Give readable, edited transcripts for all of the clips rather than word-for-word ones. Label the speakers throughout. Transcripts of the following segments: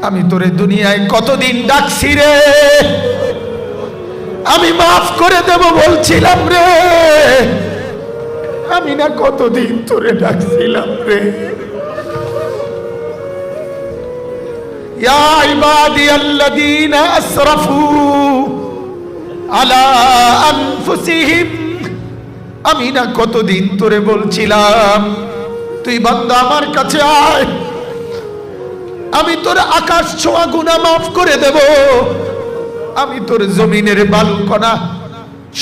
Speaker 1: আমি তোরে দুনিয়ায় কতদিন ডাকছি রে, আমি মাফ করে দেব বলছিলাম রে, আমি না কতদিন তোরে ডাকছিলাম রে। ইয়া ইবাদিয়াল্লাযীনা আসরাফু আলা আনফুসিহিম, আমি না কতদিন তোরে বলছিলাম তুই বান্দা আমার কাছে আয়, আমি তোর আকাশ ছোঁয়া গুনাহ মাফ করে দেব, আমি তোর জমিনের বালুকণা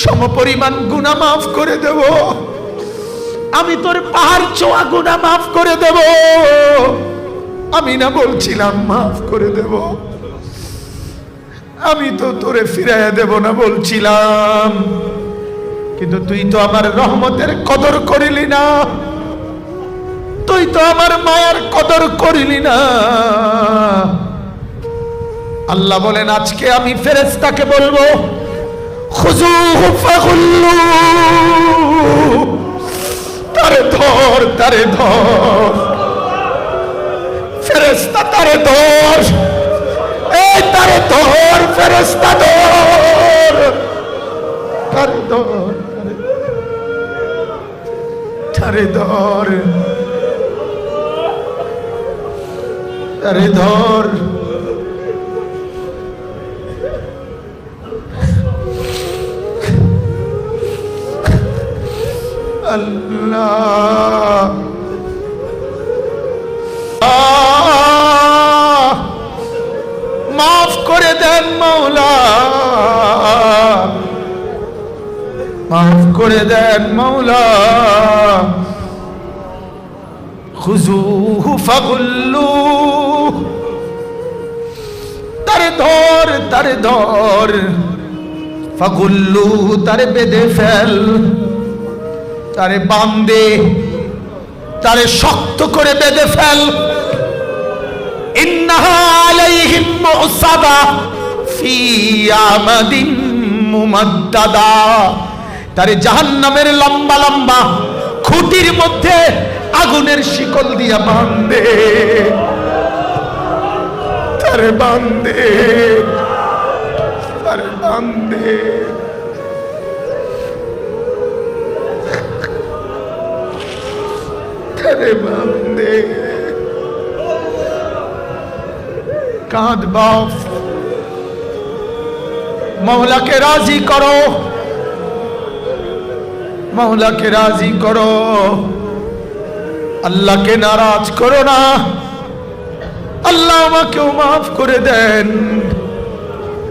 Speaker 1: সমপরিমাণ গুনাহ মাফ করে দেব, আমি তোর পাহাড় ছোঁয়া গুনাহ মাফ করে দেব। আমি না বলছিলাম মাফ করে দেব, আমি তো তোরে ফিরাইয়া দেব না বলছিলাম, কিন্তু তুই তো আমার রহমতের কদর করিলি না, তুই তো আমার মায়ার কদর করিলি না। আল্লাহ বলেন আজকে আমি ফেরেশতাকে বলবো খুযুহু ফাগুল্লু, তারে ধর, তারে ধর, ফেরেশতা তারে ধর, এই তারে ধর, ফেরেশতা ধর, তারে ধর, তারে ধর, তারে ধর। আল্লাহ মাফ করে দেন মাওলা, মাফ করে দেন মাওলা। খুযুহু ফাগুল্লু, তারে ধর, তারে ধর, ফাগুল্লু, তারে বেঁধে ফেল, তারে বাঁধে, তারে শক্ত করে বেঁধে ফেল। ইন্নাহা আলাইহিম মুসাবা ফি আমাদিন মুমাদ্দাদা, তারে জাহান্নামের লম্বা লম্বা খুঁটির মধ্যে আগুনের শিকল দিয়া বাঁধে, তারে বাঁধে, তারে বাঁধে, তারে বাঁধে। কাঁদ বাপ, মওলাকে রাজি করো, মওলাকে রাজি করো, আল্লাহকে নারাজ করো না। আল্লাহ আমাকেও মাফ করে দেন,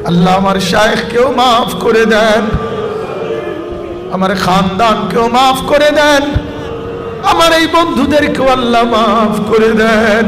Speaker 1: আল্লাহ আমার শায়েখকেও মাফ করে দেন, আমার খানদানকেও মাফ করে দেন, আমার এই বন্ধুদেরকেও আল্লাহ মাফ করে দেন।